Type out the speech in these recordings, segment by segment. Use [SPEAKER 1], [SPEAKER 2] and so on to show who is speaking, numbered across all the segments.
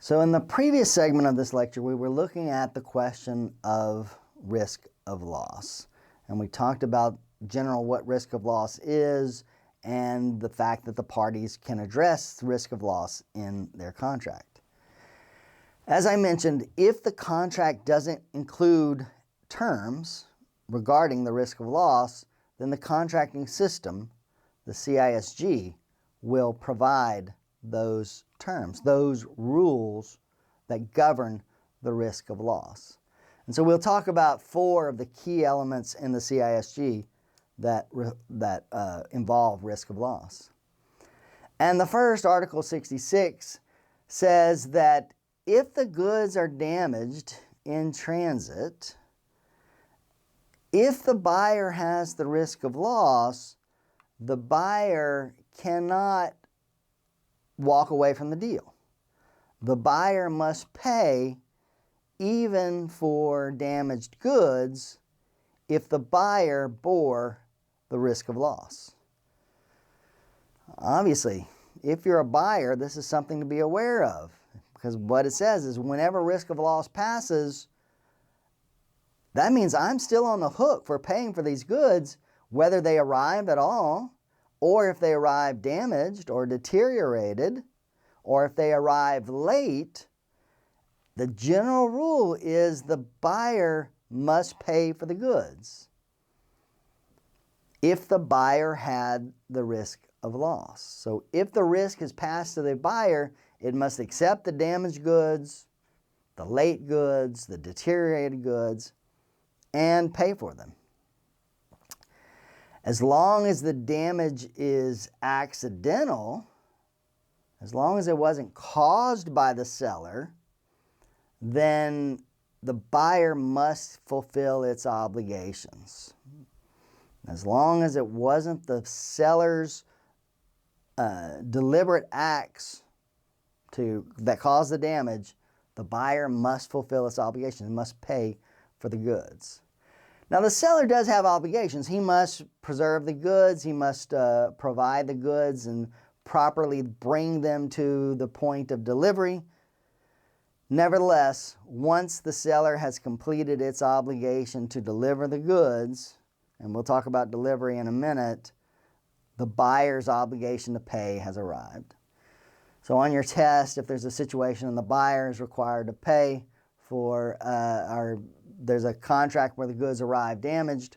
[SPEAKER 1] So in the previous segment of this lecture, we were looking at the question of risk of loss. And we talked about general what risk of loss is and the fact that the parties can address risk of loss in their contract. As I mentioned, if the contract doesn't include terms regarding the risk of loss, then the contracting system, the CISG, will provide those terms, those rules that govern the risk of loss. And so we'll talk about 4 of the key elements in the CISG that involve risk of loss. And the first, Article 66, says that if the goods are damaged in transit, if the buyer has the risk of loss, the buyer cannot walk away from the deal. The buyer must pay even for damaged goods if the buyer bore the risk of loss. Obviously, if you're a buyer, this is something to be aware of, because what it says is whenever risk of loss passes, that means I'm still on the hook for paying for these goods, whether they arrive at all, or if they arrive damaged or deteriorated, or if they arrive late. The general rule is the buyer must pay for the goods if the buyer had the risk of loss. So if the risk is passed to the buyer, it must accept the damaged goods, the late goods, the deteriorated goods, and pay for them. As long as the damage is accidental, as long as it wasn't caused by the seller, then the buyer must fulfill its obligations. As long as it wasn't the seller's deliberate acts that caused the damage, the buyer must fulfill its obligations, must pay for the goods. Now, the seller does have obligations. He must preserve the goods. He must provide the goods and properly bring them to the point of delivery. Nevertheless, once the seller has completed its obligation to deliver the goods, and we'll talk about delivery in a minute, the buyer's obligation to pay has arrived. So on your test, if there's a situation and the buyer is required to pay for, there's a contract where the goods arrive damaged,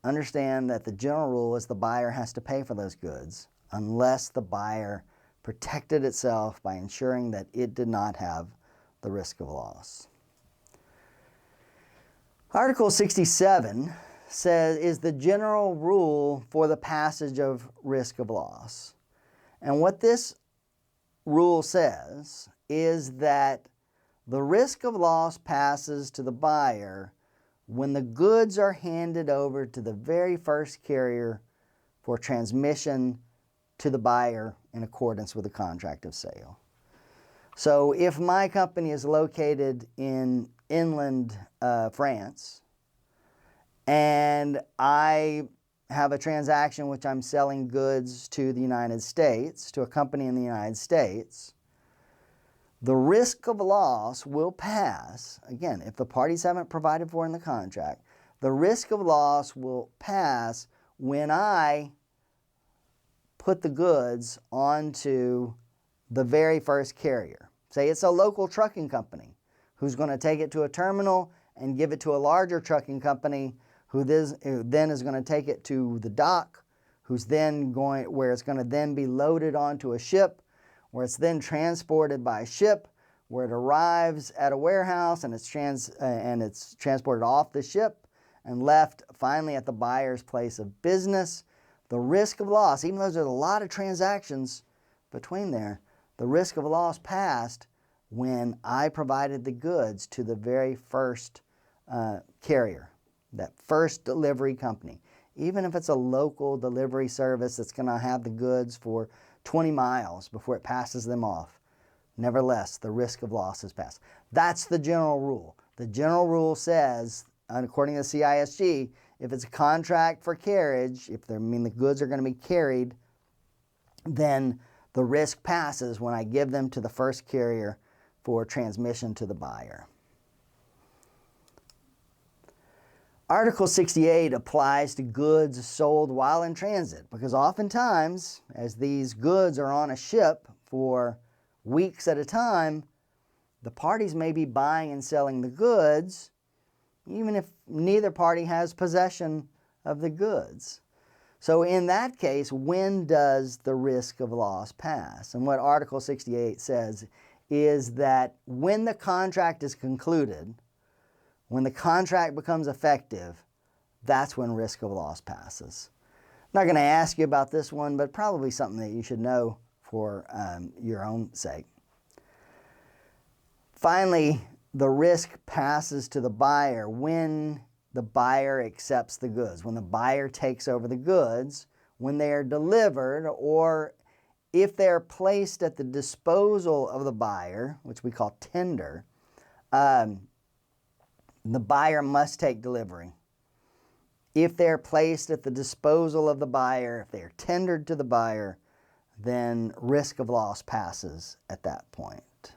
[SPEAKER 1] understand that the general rule is the buyer has to pay for those goods unless the buyer protected itself by ensuring that it did not have the risk of loss. Article 67 is the general rule for the passage of risk of loss. And what this rule says is that the risk of loss passes to the buyer when the goods are handed over to the very first carrier for transmission to the buyer in accordance with the contract of sale. So if my company is located in inland France and I have a transaction which I'm selling goods to the United States, to a company in the United States, the risk of loss will pass, again, if the parties haven't provided for in the contract, the risk of loss will pass when I put the goods onto the very first carrier. Say it's a local trucking company who's going to take it to a terminal and give it to a larger trucking company who then is going to take it to the dock, where it's going to then be loaded onto a ship, where it's then transported by ship, where it arrives at a warehouse and it's transported off the ship and left finally at the buyer's place of business. The risk of loss, even though there's a lot of transactions between there, the risk of loss passed when I provided the goods to the very first carrier, that first delivery company. Even if it's a local delivery service that's going to have the goods for 20 miles before it passes them off, nevertheless, the risk of loss is passed. That's the general rule. The general rule says, according to the CISG, if it's a contract for carriage, the goods are going to be carried, then the risk passes when I give them to the first carrier for transmission to the buyer. Article 68 applies to goods sold while in transit because oftentimes, as these goods are on a ship for weeks at a time, the parties may be buying and selling the goods even if neither party has possession of the goods. So in that case, when does the risk of loss pass? And what Article 68 says is that when the contract is concluded, when the contract becomes effective, that's when risk of loss passes. I'm not going to ask you about this one, but probably something that you should know for your own sake. Finally, the risk passes to the buyer when the buyer accepts the goods, when the buyer takes over the goods, when they are delivered, or if they're placed at the disposal of the buyer, which we call tender. The buyer must take delivery. If they're placed at the disposal of the buyer, if they are tendered to the buyer, then risk of loss passes at that point.